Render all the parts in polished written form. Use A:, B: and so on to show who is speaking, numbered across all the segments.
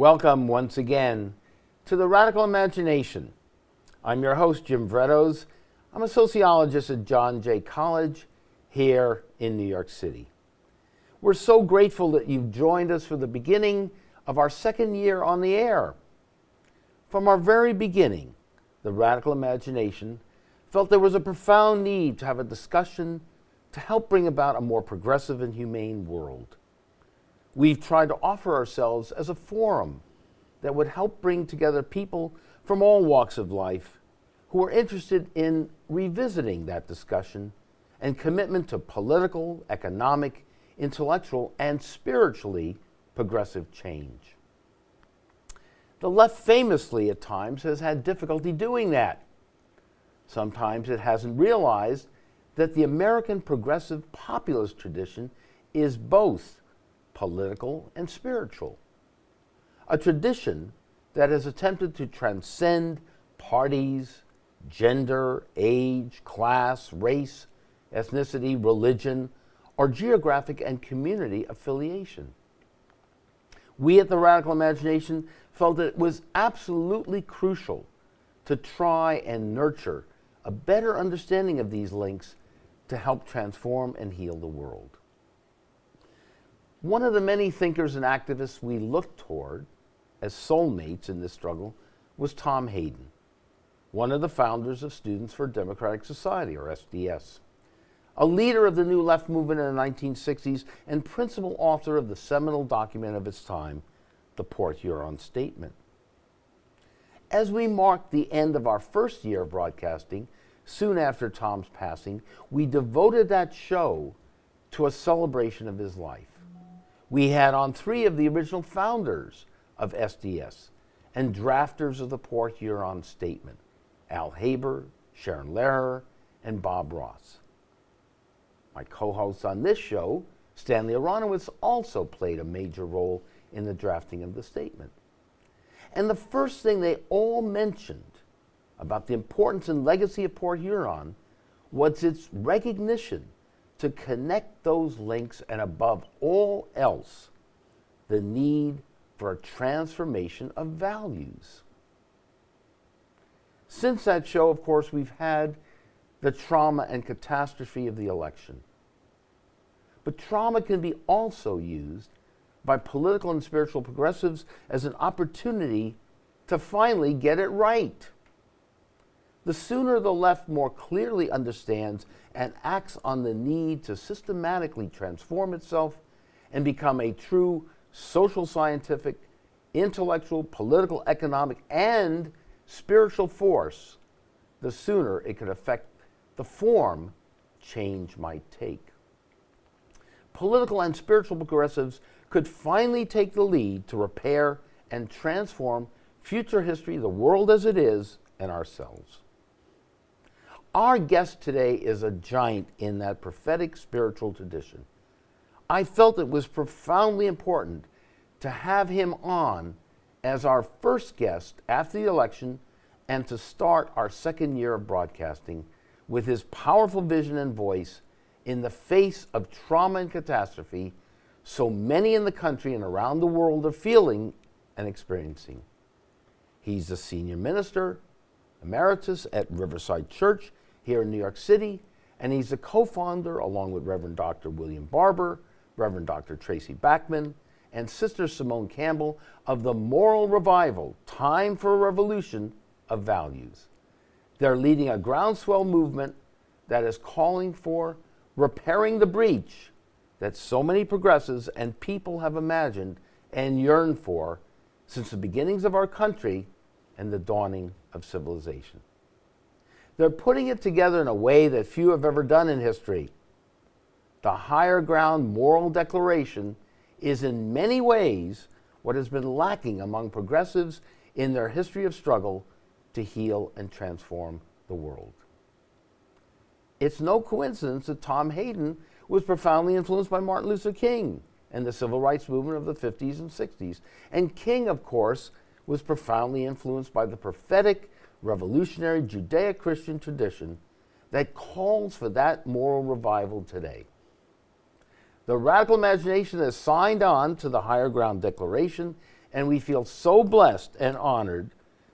A: Welcome once again to the Radical Imagination. I'm your host, Jim Vredos. I'm a sociologist at John Jay College here in New York City. We're so grateful that you've joined us for the beginning of our second year on the air. From our very beginning, the Radical Imagination felt there was a profound need to have a discussion to help bring about a more progressive and humane world. We've tried to offer ourselves as a forum that would help bring together people from all walks of life who are interested in revisiting that discussion and commitment to political, economic, intellectual, and spiritually progressive change. The left famously at times has had difficulty doing that. Sometimes it hasn't realized that the American progressive populist tradition is both political and spiritual. A tradition that has attempted to transcend parties, gender, age, class, race, ethnicity, religion, or geographic and community affiliation. We at the Radical Imagination felt that it was absolutely crucial to try and nurture a better understanding of these links to help transform and heal the world. One of the many thinkers and activists we looked toward as soulmates in this struggle was Tom Hayden, one of the founders of Students for Democratic Society, or SDS, a leader of the New Left movement in the 1960s and principal author of the seminal document of its time, the Port Huron Statement. As we marked the end of our first year of broadcasting, soon after Tom's passing, we devoted that show to a celebration of his life. We had on three of the original founders of SDS and drafters of the Port Huron Statement, Al Haber, Sharon Lehrer, and Bob Ross. My co-host on this show, Stanley Aronowitz, also played a major role in the drafting of the statement. And the first thing they all mentioned about the importance and legacy of Port Huron was its recognition to connect those links, and above all else, the need for a transformation of values. Since that show, of course, we've had the trauma and catastrophe of the election. But trauma can be also used by political and spiritual progressives as an opportunity to finally get it right. The sooner the left more clearly understands and acts on the need to systematically transform itself and become a true social, scientific, intellectual, political, economic, and spiritual force, the sooner it could affect the form change might take. Political and spiritual progressives could finally take the lead to repair and transform future history, the world as it is, and ourselves. Our guest today is a giant in that prophetic spiritual tradition. I felt it was profoundly important to have him on as our first guest after the election and to start our second year of broadcasting with his powerful vision and voice in the face of trauma and catastrophe so many in the country and around the world are feeling and experiencing. He's a senior minister emeritus at Riverside Church here in New York City, and he's a co-founder, along with Reverend Dr. William Barber, Reverend Dr. Tracy Backman, and Sister Simone Campbell, of the Moral Revival, Time for a Revolution of Values. They're leading a groundswell movement that is calling for repairing the breach that so many progressives and people have imagined and yearned for since the beginnings of our country and the dawning of civilization. They're putting it together in a way that few have ever done in history. The higher ground moral declaration is in many ways what has been lacking among progressives in their history of struggle to heal and transform the world. It's no coincidence that Tom Hayden was profoundly influenced by Martin Luther King and the civil rights movement of the 50s and 60s. And King, of course, was profoundly influenced by the prophetic, revolutionary Judeo-Christian tradition that calls for that moral revival today. The Radical Imagination has signed on to the Higher Ground Declaration And we feel so blessed and honored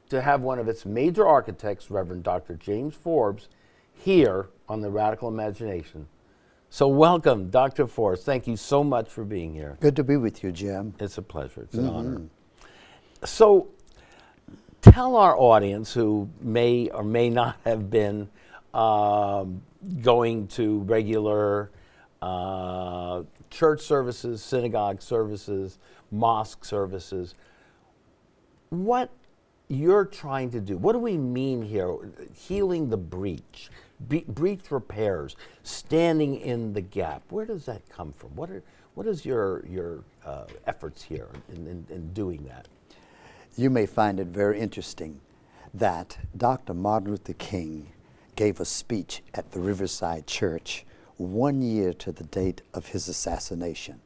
A: to have one of its major architects, Reverend Dr. James Forbes, here on The Radical Imagination. So welcome, Dr. Forbes. Thank you so much for being here.
B: Good to be with you, Jim.
A: It's a pleasure. It's an honor. So tell our audience who may or may not have been going to regular church services, synagogue services, mosque services, what you're trying to do. What do we mean here? Healing the breach, breach repairs, standing in the gap. Where does that come from? What is your efforts here in doing that?
B: You may find it very interesting that Dr. Martin Luther King gave a speech at the Riverside Church 1 year to the date of his assassination.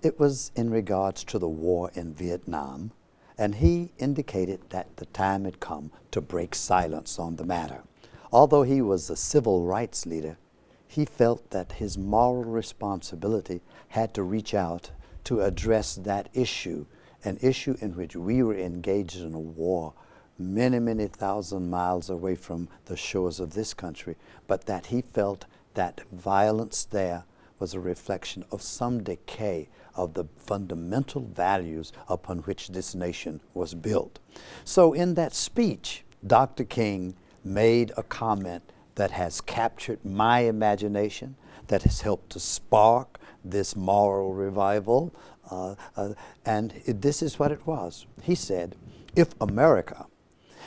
B: It was in regards to the war in Vietnam, and he indicated that the time had come to break silence on the matter. Although he was a civil rights leader, he felt that his moral responsibility had to reach out to address that issue, an issue in which we were engaged in a war many, many thousand miles away from the shores of this country, but that he felt that violence there was a reflection of some decay of the fundamental values upon which this nation was built. So in that speech, Dr. King made a comment that has captured my imagination, that has helped to spark this moral revival, and this is what it was. He said, if America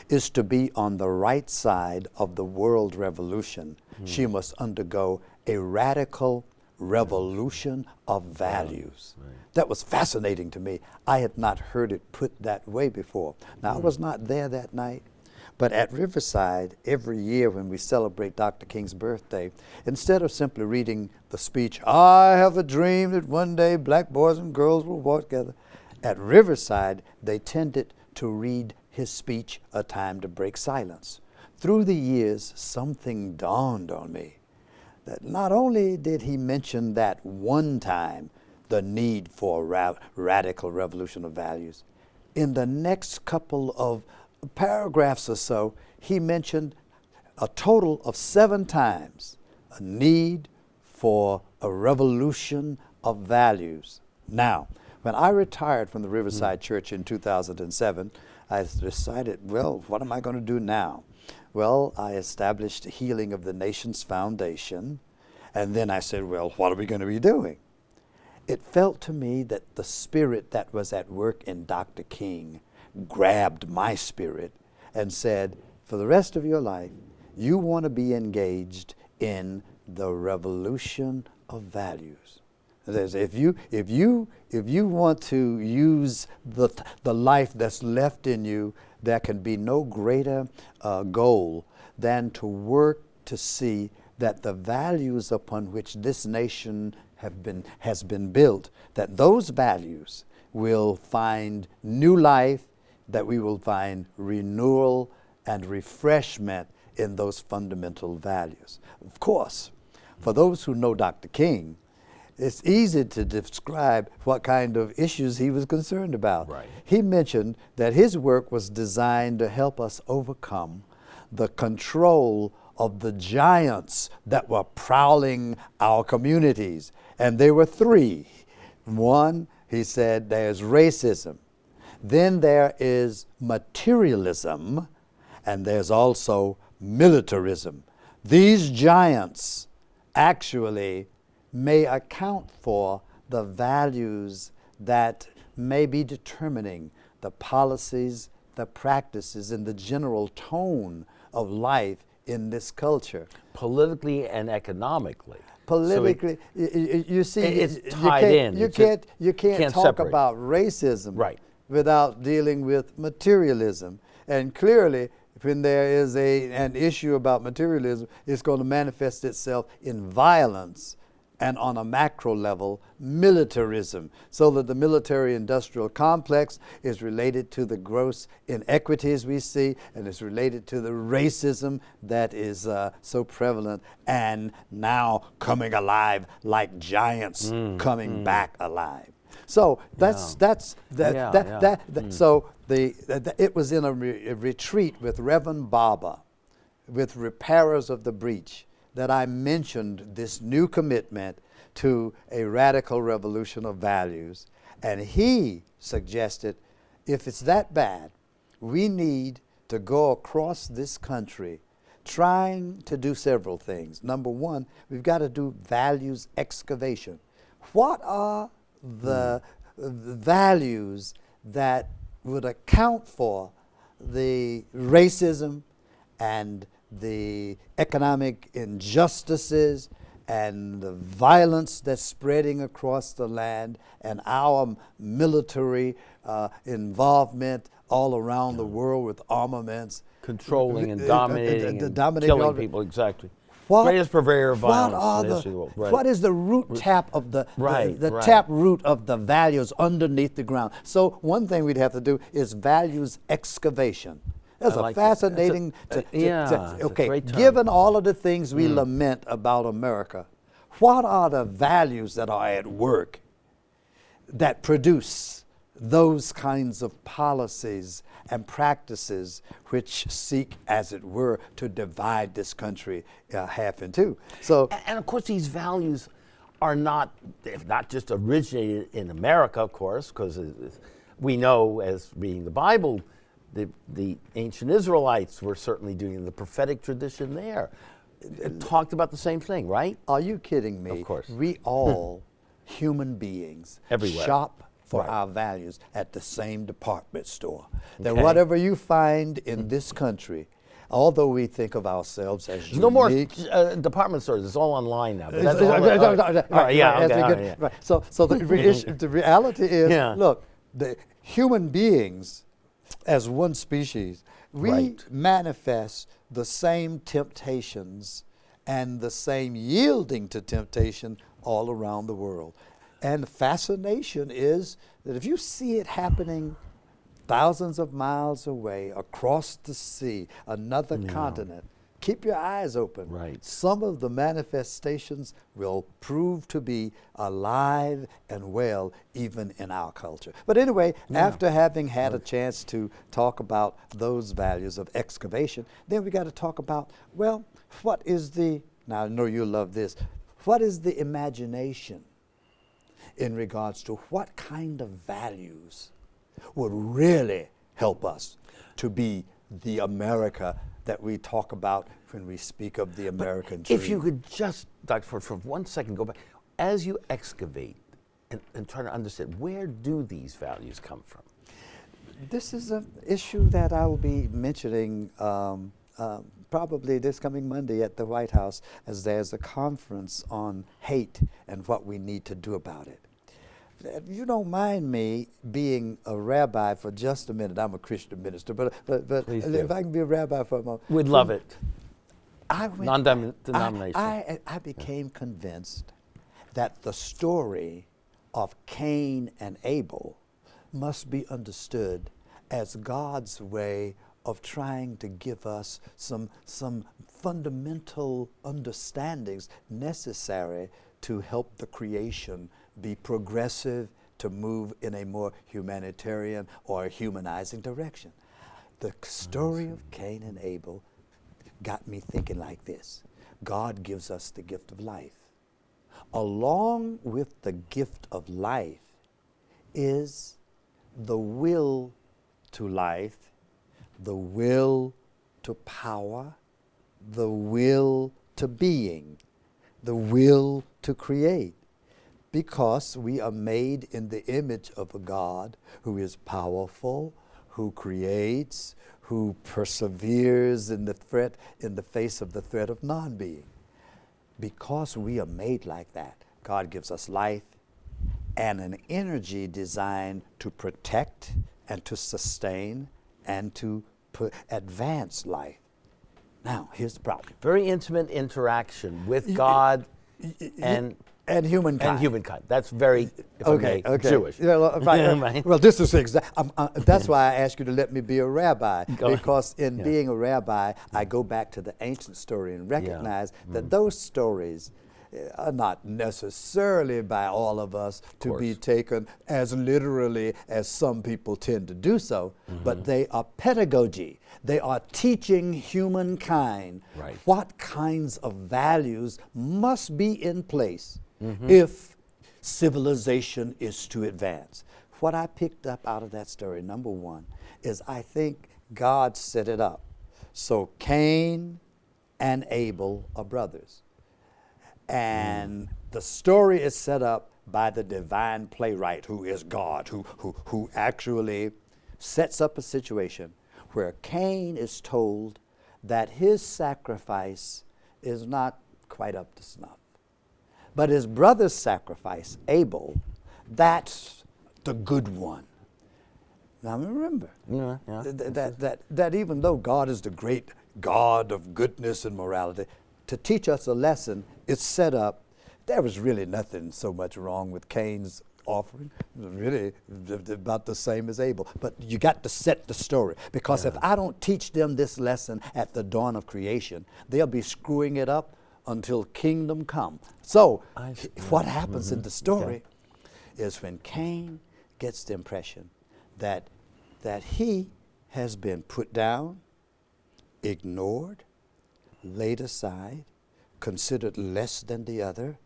B: is to be on the right side of the world revolution, she must undergo a radical revolution of values. Right. That was fascinating to me. I had not heard it put that way before. Now, I was not there that night, but at Riverside, every year when we celebrate Dr. King's birthday, instead of simply reading the speech, I have a dream that one day black boys and girls will walk together, at Riverside, they tended to read his speech, A Time to Break Silence. Through the years, something dawned on me, that not only did he mention that one time, the need for a radical revolution of values, in the next couple of paragraphs or so, he mentioned a total of 7 times a need for a revolution of values. Now, when I retired from the Riverside Church in 2007, I decided, well, what am I going to do now? Well, I established Healing of the Nations Foundation, and then I said, well, what are we going to be doing? It felt to me that the spirit that was at work in Dr. King grabbed my spirit and said, for the rest of your life, you want to be engaged in the revolution of values. If you want to use the life that's left in you, there can be no greater goal than to work to see that the values upon which this nation has been built, that those values will find new life, that we will find renewal and refreshment in those fundamental values. Of course, for those who know Dr. King, it's easy to describe what kind of issues he was concerned about.
A: Right.
B: He mentioned that his work was designed to help us overcome the control of the giants that were prowling our communities. And there were 3. One, he said, there's racism. Then there is materialism, and there's also militarism. These giants actually may account for the values that may be determining the policies, the practices, and the general tone of life in this culture.
A: Politically and economically.
B: Politically, you see,
A: it's tied in.
B: You can't talk
A: separate
B: about racism
A: right
B: without dealing with materialism. And clearly, when there is an issue about materialism, it's going to manifest itself in violence and on a macro level, militarism, so that the military-industrial complex is related to the gross inequities we see, and is related to the racism that is so prevalent and now coming alive like giants coming back alive. So that's
A: Yeah.
B: that
A: Yeah,
B: that,
A: yeah.
B: that so it was in a retreat with Reverend Barber, with repairers of the breach, that I mentioned this new commitment to a radical revolution of values. And he suggested, if it's that bad, we need to go across this country trying to do several things. Number one, we've got to do values excavation. What are the values that would account for the racism and the economic injustices and the violence that's spreading across the land, and our military involvement all around the world with armaments,
A: Controlling and dominating and killing people, exactly. Greatest purveyor of violence in the history of the world. Right.
B: What is the root tap of the
A: Right.
B: tap root of the values underneath the ground? So one thing we'd have to do is values excavation. That's
A: I
B: a
A: like that.
B: fascinating.
A: It's a
B: Okay,
A: great term.
B: given all of the things we lament about America, what are the values that are at work that produce those kinds of policies and practices which seek, as it were, to divide this country half in two? So,
A: And of course, these values are not just originated in America, of course, because we know, as reading the Bible, the ancient Israelites were certainly doing the prophetic tradition there. It talked about the same thing, right?
B: are you kidding me?
A: Of course.
B: We all, human beings,
A: Everywhere.
B: shop for
A: Right.
B: our values at the same department store. That
A: Okay.
B: whatever you find in this country, although we think of ourselves as
A: There's no more
B: unique,
A: department stores. It's all online now. But that's
B: Right,
A: all,
B: right,
A: yeah,
B: as
A: okay,
B: we
A: all
B: get-
A: right, yeah.
B: right. So the reality is,
A: Yeah.
B: look, the human beings, as one species, we
A: Right.
B: manifest the same temptations and the same yielding to temptation all around the world. And the fascination is that if you see it happening thousands of miles away, across the sea, another continent, keep your eyes open.
A: Right.
B: Some of the manifestations will prove to be alive and well even in our culture. But anyway, after having had a chance to talk about those values of excavation, then we got to talk about, well, what is the, now I know you'll love this, what is the imagination in regards to what kind of values would really help us to be the America that we talk about when we speak of the American dream?
A: If you could just, Dr. Ford, for 1 second go back, as you excavate and try to understand, where do these values come from?
B: This is an issue that I will be mentioning probably this coming Monday at the White House, as there's a conference on hate and what we need to do about it. If you don't mind me being a rabbi for just a minute, I'm a Christian minister, but
A: Please do.
B: if I can be a rabbi for a moment.
A: We'd love it.
B: I went-
A: Non-denominational.
B: I became convinced that the story of Cain and Abel must be understood as God's way of trying to give us some fundamental understandings necessary to help the creation be progressive, to move in a more humanitarian or humanizing direction. The story of Cain and Abel got me thinking like this. God gives us the gift of life. Along with the gift of life is the will to life, the will to power, the will to being, the will to create. Because we are made in the image of a God who is powerful, who creates, who perseveres in the face of the threat of non-being. Because we are made like that, God gives us life and an energy designed to protect and to sustain and to advance life. Now, here's the problem.
A: Very intimate interaction with God and
B: humankind.
A: And humankind. That's very, if I may, Jewish.
B: Yeah, well, right.
A: Right.
B: Well, this is that's why I asked you to let me be a rabbi,
A: Go
B: because in
A: Yeah.
B: being a rabbi, I go back to the ancient story and recognize that those stories not necessarily by all of us to be taken as literally as some people tend to do so, but they are pedagogy. They are teaching humankind what kinds of values must be in place if civilization is to advance. What I picked up out of that story, number one, is I think God set it up so Cain and Abel are brothers. And the story is set up by the divine playwright, who is God, who actually sets up a situation where Cain is told that his sacrifice is not quite up to snuff. But his brother's sacrifice, Abel, that's the good one. Now remember, that even though God is the great God of goodness and morality, to teach us a lesson, it's set up. There was really nothing so much wrong with Cain's offering. It was really about the same as Abel. But you got to set the story, because if I don't teach them this lesson at the dawn of creation, they'll be screwing it up until kingdom come. So what happens in the story is when Cain gets the impression that he has been put down, ignored, laid aside, considered less than the other,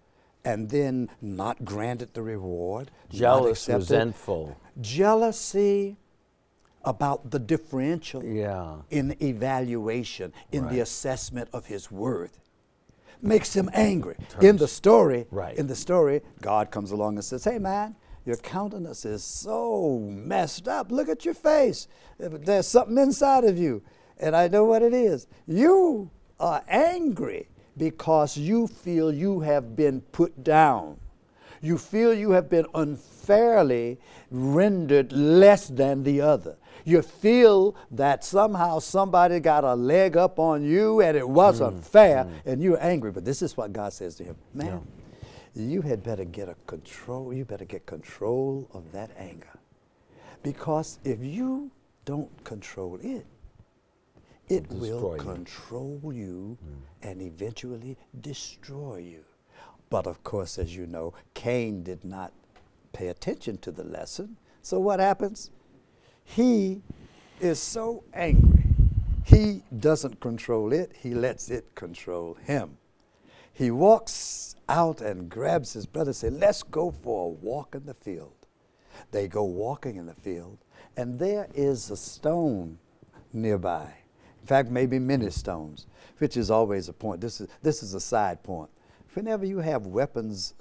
B: and then not granted the reward.
A: Jealous, resentful.
B: Jealousy about the differential in evaluation, in the assessment of his worth, makes him angry. In the story, God comes along and says, hey man, your countenance is so messed up. Look at your face. There's something inside of you, and I know what it is. You are angry because you feel you have been put down. You feel you have been unfairly rendered less than the other. You feel that somehow somebody got a leg up on you and it wasn't fair, and you're angry. But this is what God says to him. Man, you had better get control of that anger. Because if you don't control it, it will control you and eventually destroy you. But of course, as you know, Cain did not pay attention to the lesson. So what happens? He is so angry. He doesn't control it. He lets it control him. He walks out and grabs his brother and says, let's go for a walk in the field. They go walking in the field, and there is a stone nearby. In fact, maybe many stones, which is always a point. This is a side point. Whenever you have weapons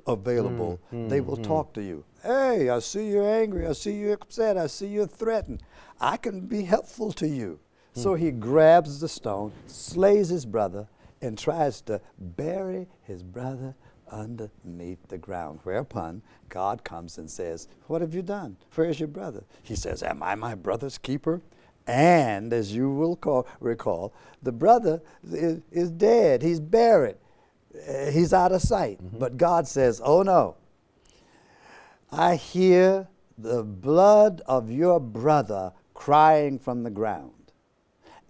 B: available, they will talk to you. Hey, I see you're angry. I see you're upset. I see you're threatened. I can be helpful to you. So he grabs the stone, slays his brother, and tries to bury his brother underneath the ground. Whereupon God comes and says, what have you done? Where's your brother? He says, am I my brother's keeper? And as you will recall, the brother is dead. He's buried. He's out of sight. But God says, oh no, I hear the blood of your brother crying from the ground.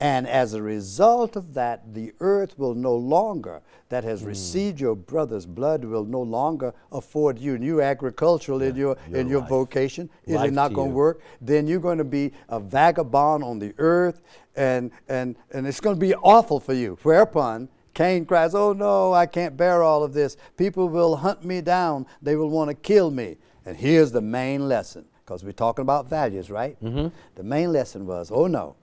B: And as a result of that, the earth will no longer, that has received your brother's blood, will no longer afford you new agricultural in your vocation. Is it not going to work? Then you're going to be a vagabond on the earth, and it's going to be awful for you. Whereupon Cain cries, oh no, I can't bear all of this. People will hunt me down. They will want to kill me. And here's the main lesson, because we're talking about values, right? The main lesson was, oh no,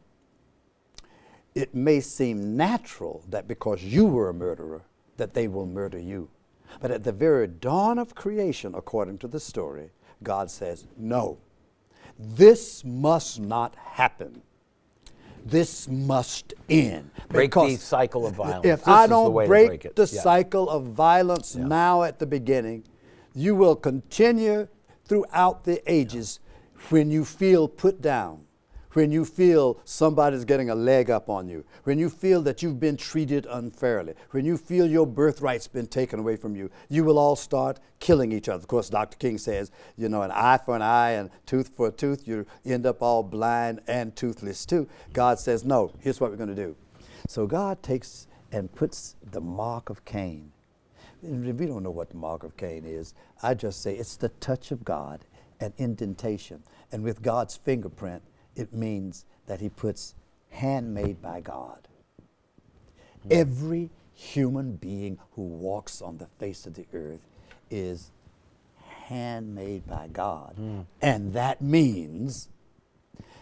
B: it may seem natural that because you were a murderer, that they will murder you. But at the very dawn of creation, according to the story, God says, no, this must not happen. This must end.
A: Break the cycle of violence.
B: If I don't break the cycle of violence now at the beginning, you will continue throughout the ages when you feel put down, when you feel somebody's getting a leg up on you, when you feel that you've been treated unfairly, when you feel your birthright's been taken away from you, you will all start killing each other. Of course, Dr. King says, you know, an eye for an eye and tooth for a tooth, you end up all blind and toothless too. God says, no, here's what we're going to do. So God takes and puts the mark of Cain. and we don't know what the mark of Cain is. I just say it's the touch of God, an indentation. And with God's fingerprint, it means that he puts handmade by God. Every human being who walks on the face of the earth is handmade by God. And that means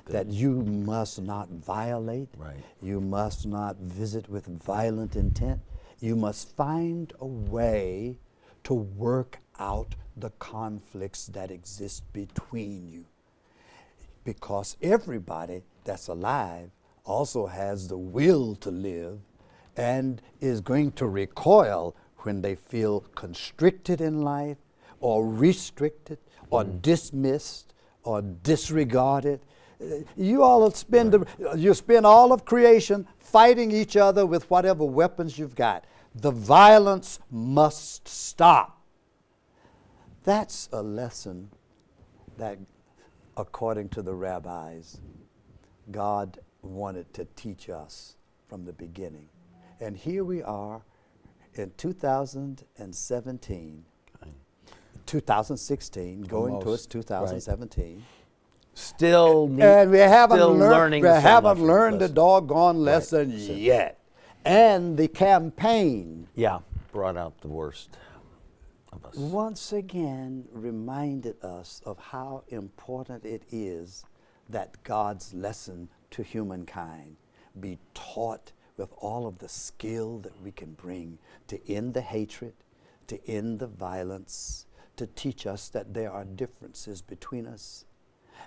B: that you must not violate, you must not visit with violent intent, you must find a way to work out the conflicts that exist between you. Because everybody that's alive also has the will to live and is going to recoil when they feel constricted in life or restricted or dismissed or disregarded. You all spend you spend all of creation fighting each other with whatever weapons you've got. The violence must stop. That's a lesson that, according to the rabbis, God wanted to teach us from the beginning. And here we are in 2017, 2016, going towards 2017.
A: Still
B: and we haven't
A: learning
B: the doggone lesson yet. And the campaign
A: brought out the worst of us.
B: Once again reminded us of how important it is that God's lesson to humankind be taught with all of the skill that we can bring to end the hatred, to end the violence, to teach us that there are differences between us.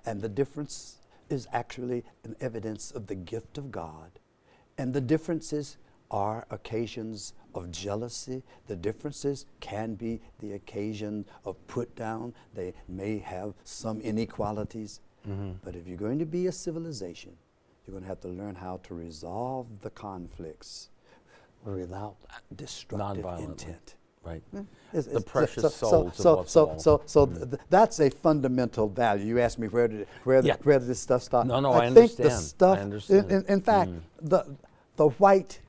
B: And the difference is actually an evidence of the gift of God. And the differences are occasions of jealousy. The differences can be the occasion of put down. They may have some inequalities. But if you're going to be a civilization, you're going to have to learn how to resolve the conflicts without destructive intent.
A: Right. The precious souls of what's
B: all. That's a fundamental value. You asked me where did this stuff start?
A: No,
B: I
A: understand.
B: think the stuff,
A: I understand.
B: In fact, the white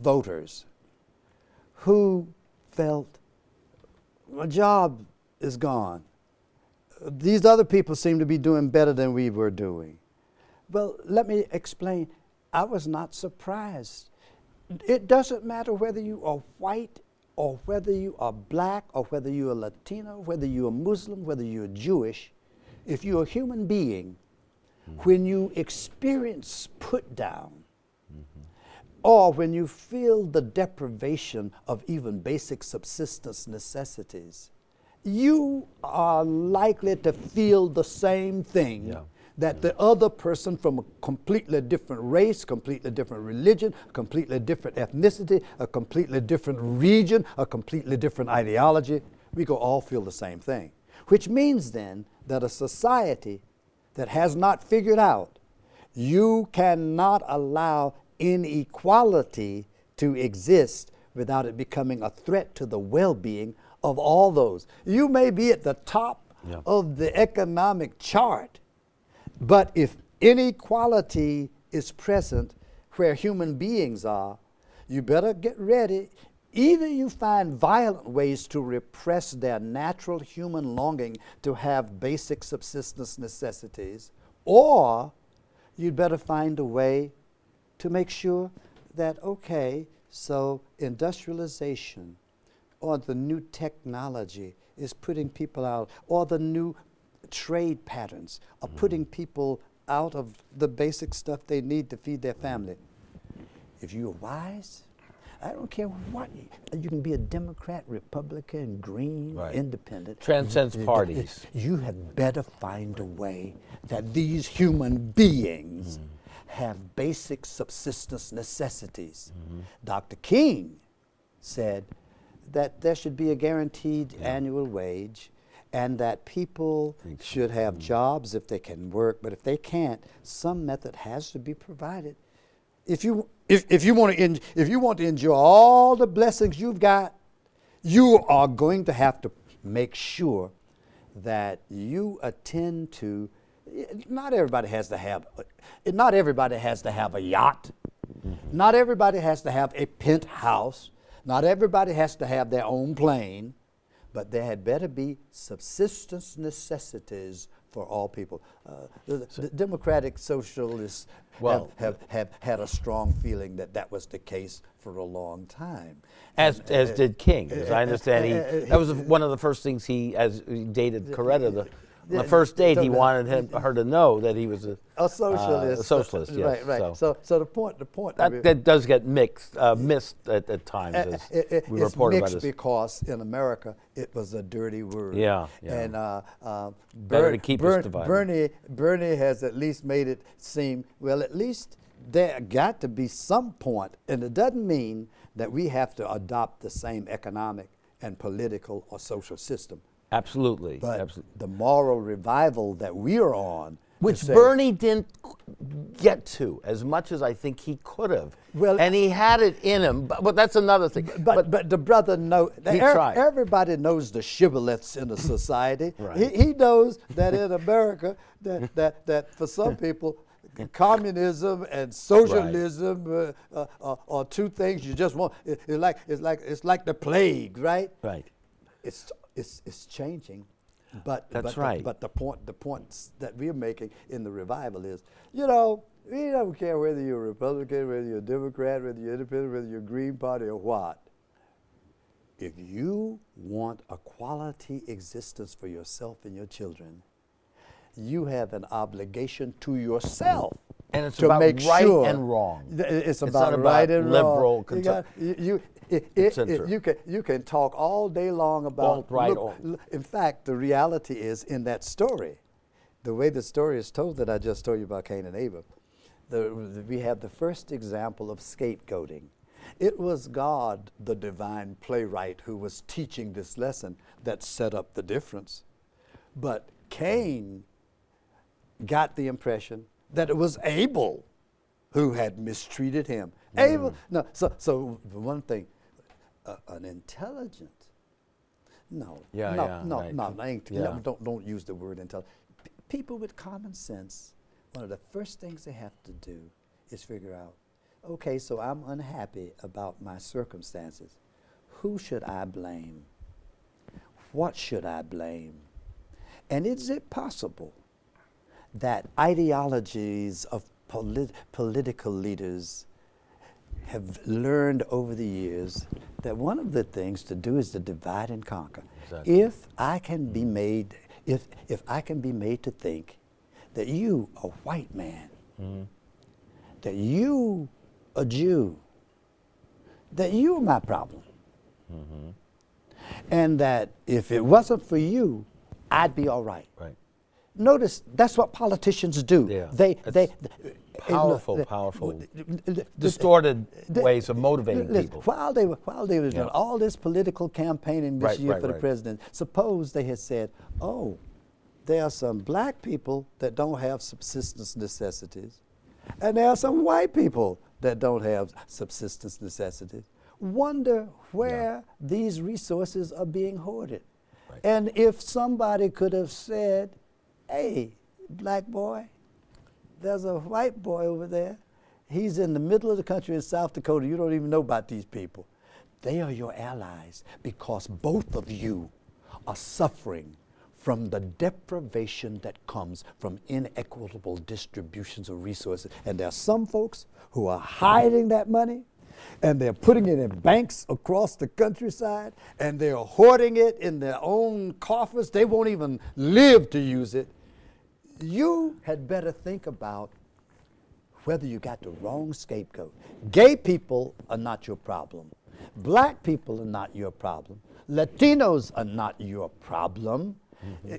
B: voters who felt my job is gone. These other people seem to be doing better than we were doing. Well, let me explain. I was not surprised. It doesn't matter whether you are white or whether you are black or whether you're Latino, whether you're Muslim, whether you're Jewish. If you're a human being, when you experience put down, or when you feel the deprivation of even basic subsistence necessities, you are likely to feel the same thing that the other person from a completely different race, completely different religion, completely different ethnicity, a completely different region, a completely different ideology, we go all feel the same thing. Which means then that a society that has not figured out you cannot allow inequality to exist without it becoming a threat to the well-being of all those. You may be at the top of the economic chart, but if inequality is present where human beings are, you better get ready. Either you find violent ways to repress their natural human longing to have basic subsistence necessities, or you'd better find a way to make sure that, okay, so industrialization or the new technology is putting people out, or the new trade patterns are putting people out of the basic stuff they need to feed their family. If you're wise, I don't care what, you can be a Democrat, Republican, Green, Independent.
A: Transcends parties.
B: You had better find a way that these human beings have basic subsistence necessities. Dr. King said that there should be a guaranteed annual wage, and that people should have jobs if they can work, but if they can't, some method has to be provided. If you want to enjoy all the blessings you've got, you are going to have to make sure that you attend to. Not everybody has to have a yacht. Not everybody has to have a penthouse. Not everybody has to have their own plane, but there had better be subsistence necessities for all people. The Democratic Socialists have had a strong feeling that that was the case for a long time.
A: As did King, as I understand. That was one of the first things as he dated Coretta. The first date, he wanted her to know that he was a
B: socialist.
A: A socialist, yes.
B: Right. So the point.
A: That does get missed at times, as we reported about this.
B: It's mixed because in America it was a dirty word.
A: Yeah.
B: And
A: better to keep us divided.
B: Bernie has at least made it seem, well, at least there got to be some point, and it doesn't mean that we have to adopt the same economic and political or social system.
A: Absolutely.
B: But the moral revival that we are on,
A: which Bernie didn't get to as much as I think he could have. Well, and he had it in him, but that's another thing.
B: But the brother
A: he tried.
B: Everybody knows the shibboleths in the society.
A: Right.
B: He knows that in America that for some people, communism and socialism are two things you just want. It's like the plague, right?
A: Right.
B: It's changing, but
A: right.
B: But the points that we're making in the revival is, we don't care whether you're a Republican, whether you're a Democrat, whether you're independent, whether you're Green Party or what. If you want a quality existence for yourself and your children, you have an obligation to yourself.
A: And it's
B: to
A: about
B: make
A: right
B: sure
A: and wrong.
B: It's
A: not
B: about right and
A: liberal,
B: wrong. You can talk all day long about in fact, the reality is in that story, the way the story is told that I just told you about Cain and Abel, we have the first example of scapegoating. It was God, the divine playwright, who was teaching this lesson that set up the difference. But Cain got the impression that it was Abel who had mistreated him. Abel, no. So one thing, an intelligent, don't use the word intelligent. People with common sense, one of the first things they have to do is figure out, okay, so I'm unhappy about my circumstances. Who should I blame? What should I blame? And is it possible that ideologies of political leaders have learned over the years that one of the things to do is to divide and conquer? Exactly. If I can be made to think that you, a white man, that you, a Jew, that you are my problem, and that if it wasn't for you, I'd be all right.
A: Right.
B: Notice that's what politicians do.
A: Yeah.
B: They
A: powerful, distorted ways of motivating people.
B: While they were doing all this political campaigning this year for the president, suppose they had said, "Oh, there are some black people that don't have subsistence necessities, and there are some white people that don't have subsistence necessities. Wonder where these resources are being hoarded." Right. And if somebody could have said, "Hey, black boy, there's a white boy over there. He's in the middle of the country in South Dakota. You don't even know about these people." They are your allies because both of you are suffering from the deprivation that comes from inequitable distributions of resources. And there are some folks who are hiding that money, and they're putting it in banks across the countryside, and they're hoarding it in their own coffers. They won't even live to use it. You had better think about whether you got the wrong scapegoat. Gay people are not your problem. Black people are not your problem. Latinos are not your problem.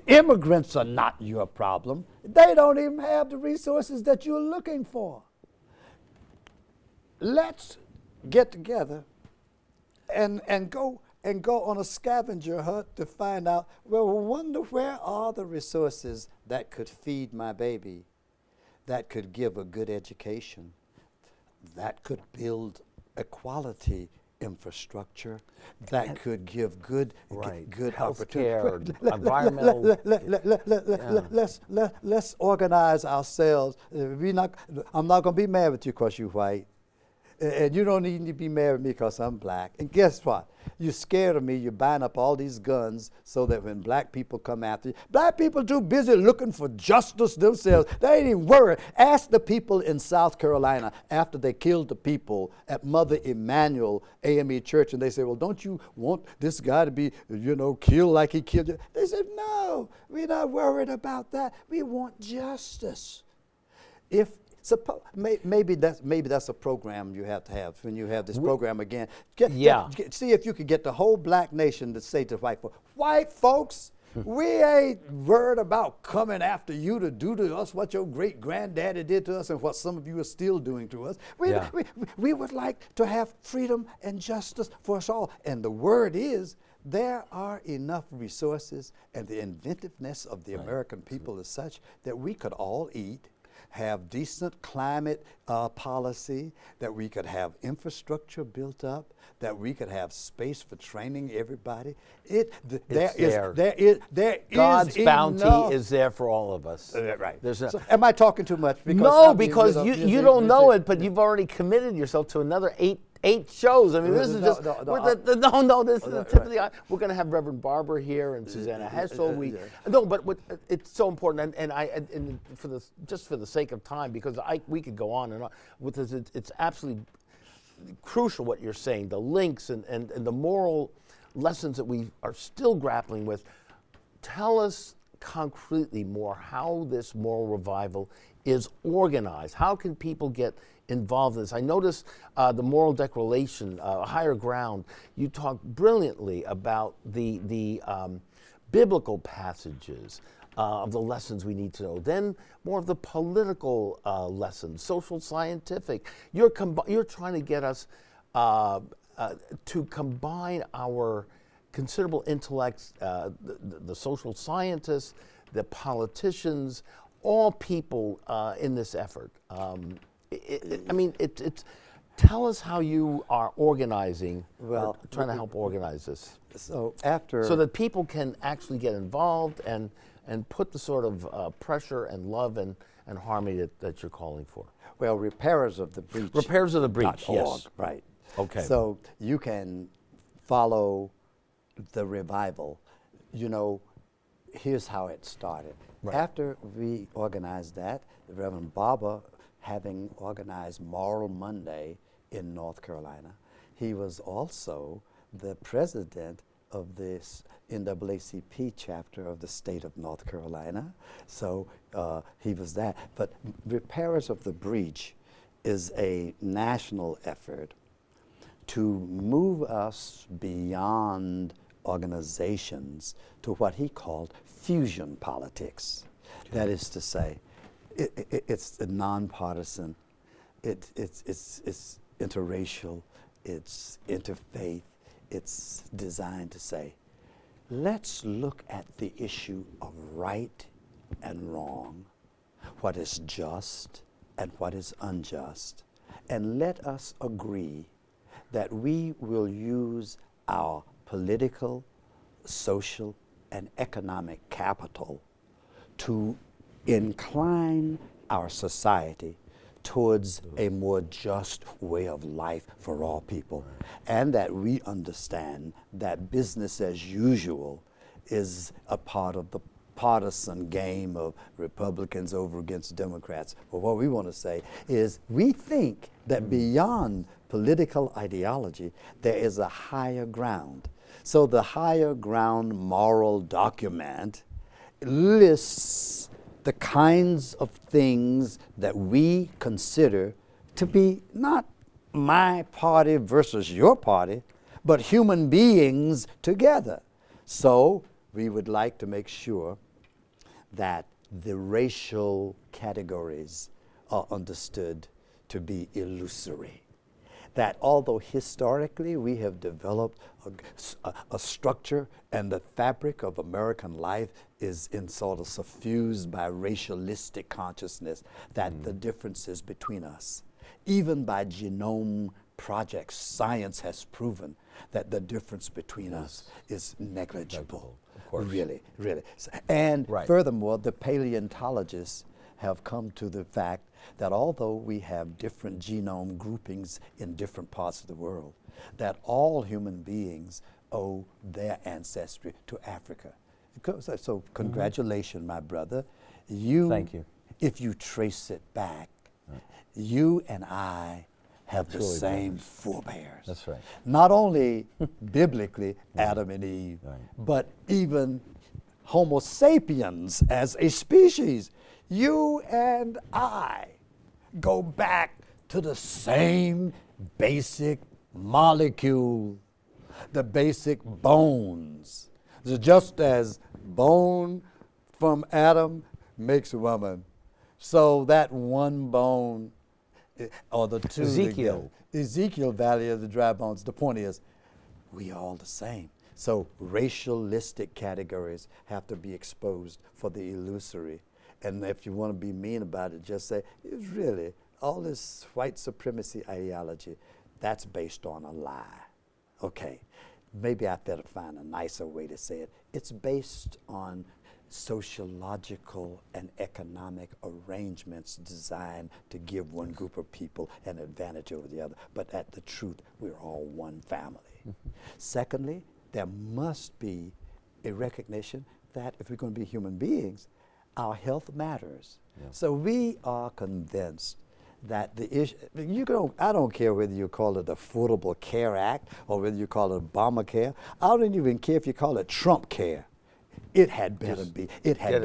B: Immigrants are not your problem. They don't even have the resources that you're looking for. Let's get together and go on a scavenger hunt to find out, well, wonder where are the resources that could feed my baby, that could give a good education, that could build a quality infrastructure, that could give good opportunity.
A: Environmental.
B: Let's organize ourselves. I'm not going to be mad with you because you're white. And you don't need to be mad at me because I'm black. And guess what? You're scared of me. You're buying up all these guns so that when black people come after you, black people too busy looking for justice themselves. They ain't even worried. Ask the people in South Carolina after they killed the people at Mother Emanuel AME Church, and they say, well, don't you want this guy to be, killed like he killed you? They said, no, we're not worried about that. We want justice. Maybe that's a program you have to have when you have this program again. See if you could get the whole black nation to say to white folks, we ain't worried about coming after you to do to us what your great granddaddy did to us and what some of you are still doing to us. We would like to have freedom and justice for us all. And the word is, there are enough resources, and the inventiveness of the American people is such that we could all eat, have decent climate policy, that we could have infrastructure built up, that we could have space for training everybody. There is
A: God's bounty
B: enough.
A: is there for all of us.
B: Right.
A: So,
B: am I talking too much?
A: No, because you don't know it, but you've already committed yourself to another eight shows. I mean, this is just this is the tip of the eye. We're going to have Reverend Barber here and Susanna Hessel. But it's so important, and for the sake of time, because we could go on and on with this. It's absolutely crucial what you're saying. The links and the moral lessons that we are still grappling with. Tell us concretely more how this moral revival is organized. How can people get involved in this? I noticed the Moral Declaration, Higher Ground. You talk brilliantly about the biblical passages of the lessons we need to know. Then more of the political lessons, social scientific. You're trying to get us to combine our considerable intellects, the social scientists, the politicians, all people in this effort. Tell us how you are organizing, trying to help organize this.
B: So
A: that people can actually get involved and put the sort of pressure and love and harmony that you're calling for.
B: Well, Repairers of the Breach.
A: Repairers of the Breach, yes.
B: Right.
A: Okay.
B: So you can follow the revival. Here's how it started.
A: Right.
B: After we organized that, Reverend Barber, having organized Moral Monday in North Carolina, he was also the president of this NAACP chapter of the state of North Carolina. So he was that. But Repairers of the Breach is a national effort to move us beyond organizations to what he called fusion politics. Okay. That is to say, it's nonpartisan, it's interracial, it's interfaith. It's designed to say, let's look at the issue of right and wrong, what is just and what is unjust, and let us agree that we will use our political, social, and economic capital to incline our society towards a more just way of life for all people, and that we understand that business as usual is a part of the partisan game of Republicans over against Democrats. But what we want to say is we think that beyond political ideology, there is a higher ground. So the higher ground moral document lists the kinds of things that we consider to be not my party versus your party, but human beings together. So we would like to make sure that the racial categories are understood to be illusory. That although historically we have developed a structure and the fabric of American life is in sort of suffused by racialistic consciousness, that the differences between us, even by genome projects, science has proven that the difference between us is negligible.
A: Of course.
B: Really. And furthermore, the paleontologists have come to the fact that although we have different genome groupings in different parts of the world, that all human beings owe their ancestry to Africa. So congratulations, my brother.
C: Thank you.
B: If you trace it back, you and I have the same forebears.
C: That's right.
B: Not only biblically, Adam and Eve, but even Homo sapiens as a species. You and I go back to the same basic molecule, the basic bones. Just as bone from Adam makes a woman, so that one bone, or the two
C: Ezekiel.
B: together, Ezekiel Valley of the dry bones. The point is, we are all the same. So racialistic categories have to be exposed for the illusory. And if you want to be mean about it, just say, it's really, all this white supremacy ideology, that's based on a lie. Okay, maybe I better find a nicer way to say it. It's based on sociological and economic arrangements designed to give one group of people an advantage over the other. But at the truth, we're all one family. Secondly, there must be a recognition that if we're going to be human beings, our health matters. So we are convinced that the issue, I don't care whether you call it the Affordable Care Act or whether you call it Obamacare. I don't even care if you call it Trump care. It had better be. It had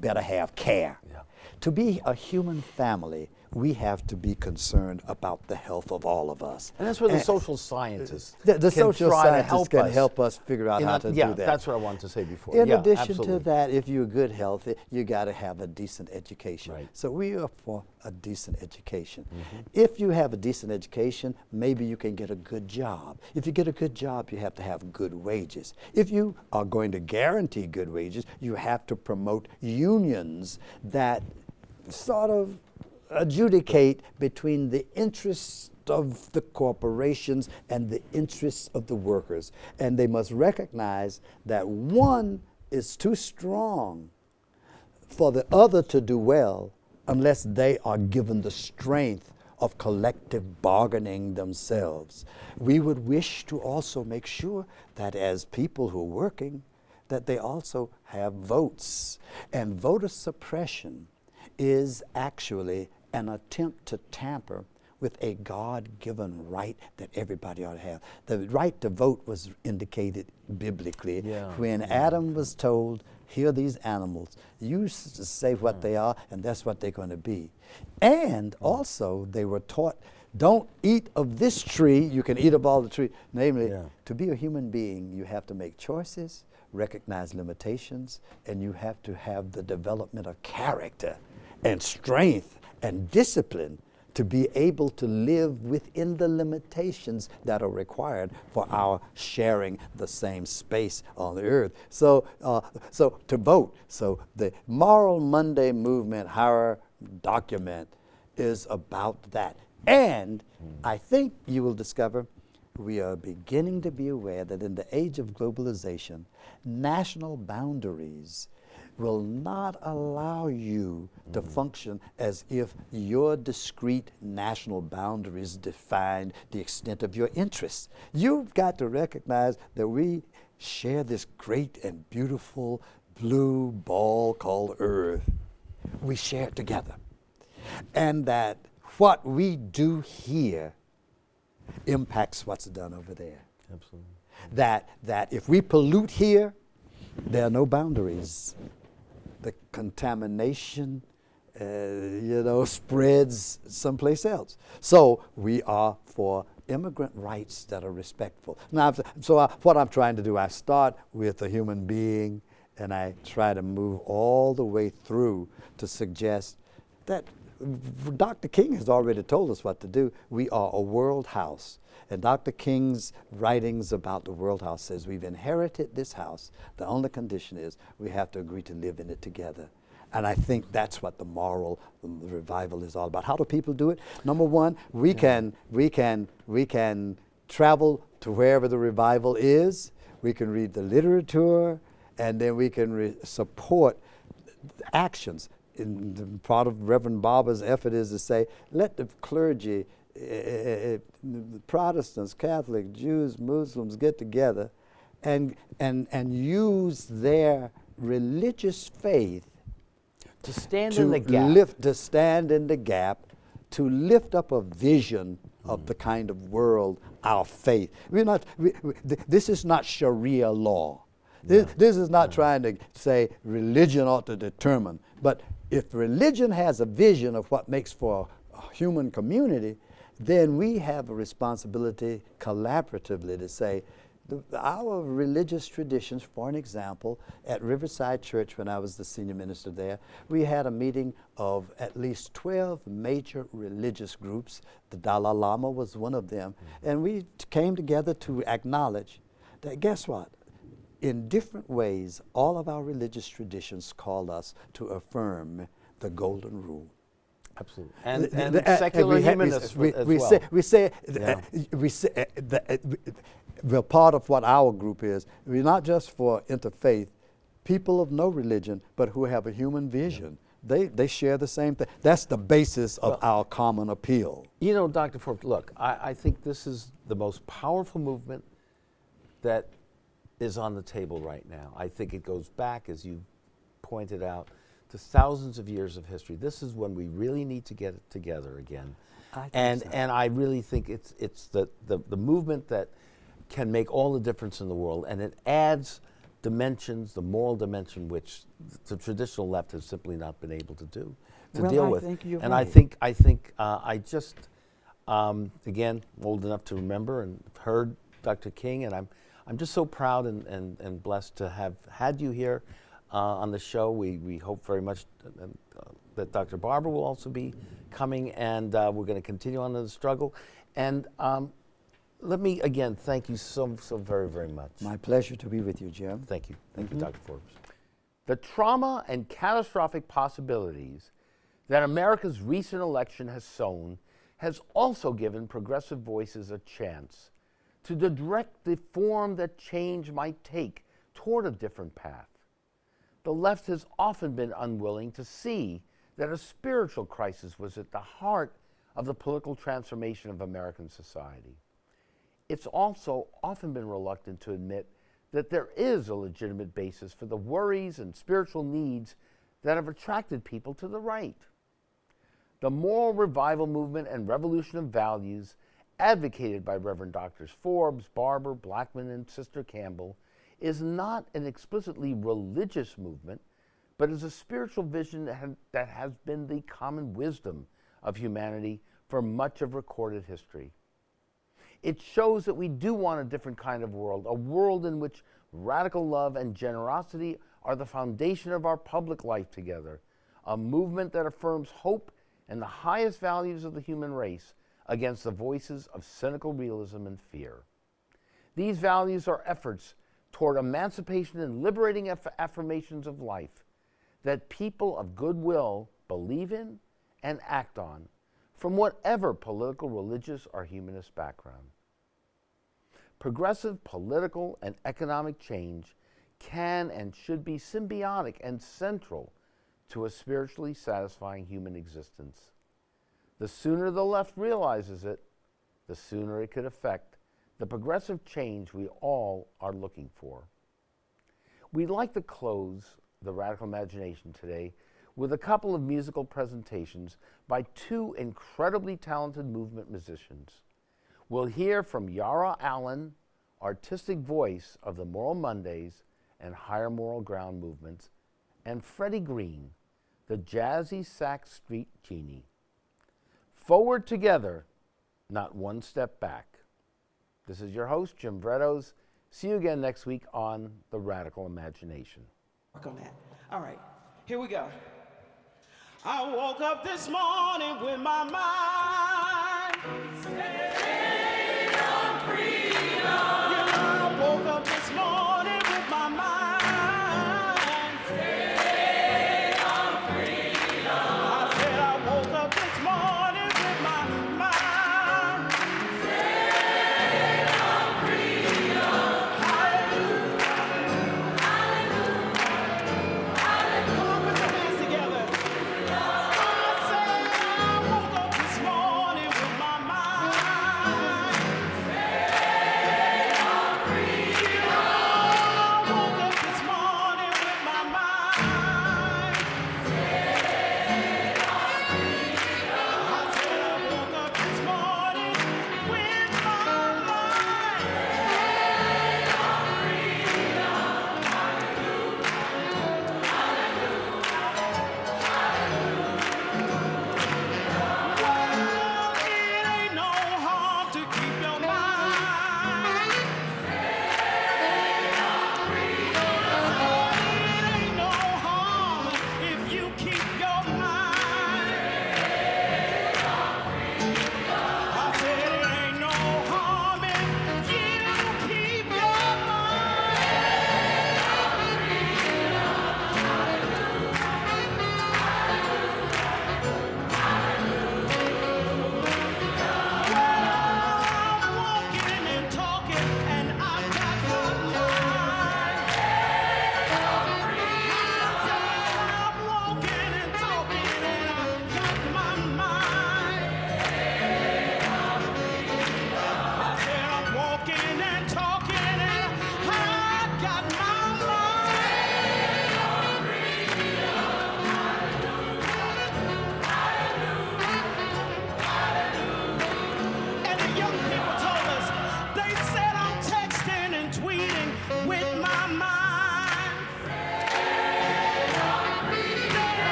B: better have care.
C: Yeah.
B: To be a human family, we have to be concerned about the health of all of us.
A: And that's where the social scientists
B: The
A: can
B: social
A: try to
B: scientists can help us figure out how to
A: yeah,
B: do that.
A: that's what I wanted to say before.
B: In
A: Yeah,
B: addition
A: absolutely.
B: to that, if you're good healthy, you got to have a decent education.
C: Right.
B: So we are for a decent education. If you have a decent education, maybe you can get a good job. If you get a good job, you have to have good wages. If you are going to guarantee good wages, you have to promote unions that sort of adjudicate between the interests of the corporations and the interests of the workers. And they must recognize that one is too strong for the other to do well unless they are given the strength of collective bargaining themselves. We would wish to also make sure that as people who are working, that they also have votes. And voter suppression is actually an attempt to tamper with a God-given right that everybody ought to have. The right to vote was indicated biblically when Adam was told, here are these animals. You say what they are, and that's what they're going to be. And also, they were taught, don't eat of this tree, you can eat of all the trees. Namely, to be a human being, you have to make choices, recognize limitations, and you have to have the development of character and strength and discipline to be able to live within the limitations that are required for our sharing the same space on the earth. So to vote. So the Moral Monday movement, our document, is about that. And I think you will discover we are beginning to be aware that in the age of globalization, national boundaries will not allow you to function as if your discrete national boundaries define the extent of your interests. You've got to recognize that we share this great and beautiful blue ball called Earth. We share it together. And that what we do here impacts what's done over there.
C: Absolutely.
B: That if we pollute here, there are no boundaries. The contamination, spreads someplace else. So we are for immigrant rights that are respectful. Now, what I'm trying to do, I start with a human being, and I try to move all the way through to suggest that Dr. King has already told us what to do. We are a world house. And Dr. King's writings about the world house says we've inherited this house. The only condition is we have to agree to live in it together. And I think that's what the moral revival is all about. How do people do it? Number one, we can travel to wherever the revival is. We can read the literature, and then we can support actions. part of Reverend Barber's effort is to say, let the clergy, Protestants, Catholics, Jews, Muslims get together and use their religious faith
A: to stand in the gap.
B: To stand in the gap, to lift up a vision of the kind of world our faith. This is not Sharia law. This is not trying to say religion ought to determine. But if religion has a vision of what makes for a human community, then we have a responsibility collaboratively to say, our religious traditions, for an example, at Riverside Church when I was the senior minister there, we had a meeting of at least 12 major religious groups. The Dalai Lama was one of them. And we came together to acknowledge that, guess what? In different ways, all of our religious traditions call us to affirm the golden rule.
A: Absolutely. And secular humanists
B: well, part of what our group is, we're not just for interfaith, people of no religion, but who have a human vision. Yeah. They share the same thing. That's the basis of our common appeal.
A: You know, Dr. Forbes, look, I think this is the most powerful movement that is on the table right now. I think it goes back, as you pointed out, to thousands of years of history. This is when we really need to get it together again. And I really think it's the movement that can make all the difference in the world, and it adds dimensions, the moral dimension, which the traditional left has simply not been able to deal with.
B: Think you're
A: and
B: right.
A: I think I just again old enough to remember and heard Dr. King, and I'm just so proud and blessed to have had you here on the show. We hope very much that Dr. Barber will also be coming, and we're going to continue on in the struggle. And let me again thank you so very, very much.
B: My pleasure to be with you, Jim.
A: Thank you. Thank you, Dr. Forbes. The trauma and catastrophic possibilities that America's recent election has sown has also given progressive voices a chance to direct the form that change might take toward a different path. The left has often been unwilling to see that a spiritual crisis was at the heart of the political transformation of American society. It's also often been reluctant to admit that there is a legitimate basis for the worries and spiritual needs that have attracted people to the right. The moral revival movement and revolution of values advocated by Reverend Drs. Forbes, Barber, Blackman, and Sister Campbell is not an explicitly religious movement, but is a spiritual vision that has been the common wisdom of humanity for much of recorded history. It shows that we do want a different kind of world, a world in which radical love and generosity are the foundation of our public life together, a movement that affirms hope and the highest values of the human race against the voices of cynical realism and fear. These values are efforts toward emancipation and liberating affirmations of life that people of goodwill believe in and act on, from whatever political, religious, or humanist background. Progressive political and economic change can and should be symbiotic and central to a spiritually satisfying human existence. The sooner the left realizes it, the sooner it could affect the progressive change we all are looking for. We'd like to close the Radical Imagination today with a couple of musical presentations by two incredibly talented movement musicians. We'll hear from Yara Allen, artistic voice of the Moral Mondays and Higher Moral Ground movements, and Freddy Green, the jazzy sax street genie. Forward together, not one step back. This is your host, Jim Bredos. See you again next week on The Radical Imagination.
C: Work on that. All right, here we go. I woke up this morning with my mind stayed on freedom. Yeah, I woke up this morning with my mind stayed on freedom. I said I woke up this morning with my mind stayed on freedom. Hallelujah, hallelujah, hallelujah. Come on, put your hands together.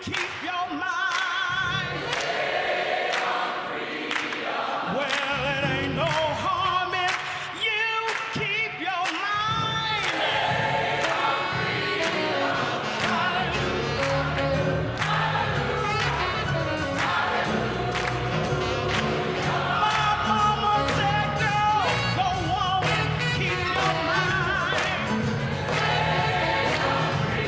C: keep your mind. Well, it ain't no harm if you keep your mind. My mama said, girl, go on and keep your mind.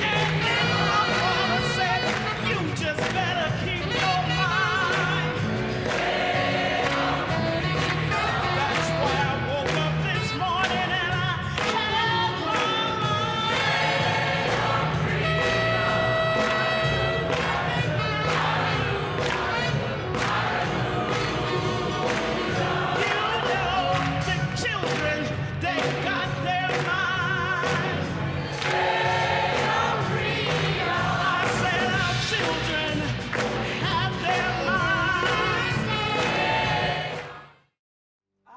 C: And then my father said, you just better keep your mind. That's why I woke up this morning and I had my the children, they got their mind. I said our children have their minds. I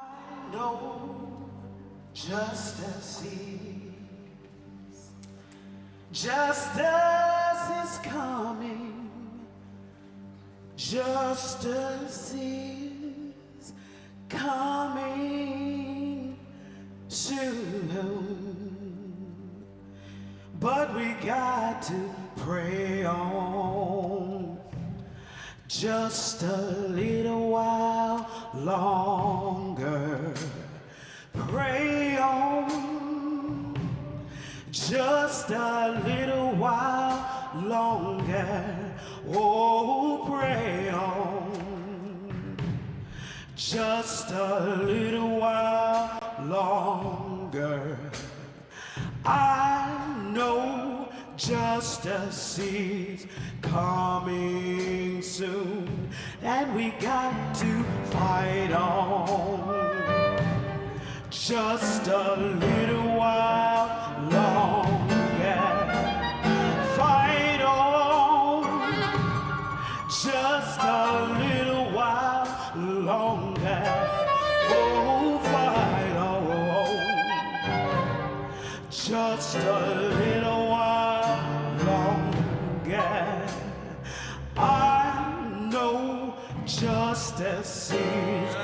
C: know justice is coming. Justice is coming soon. But we got to pray on just a little while longer. Pray on just a little while longer. Oh, pray on just a little while longer. I know justice is coming soon, and we got to fight on just a little while longer. Fight on just a little while longer. Oh, fight on just a little while longer. I know justice is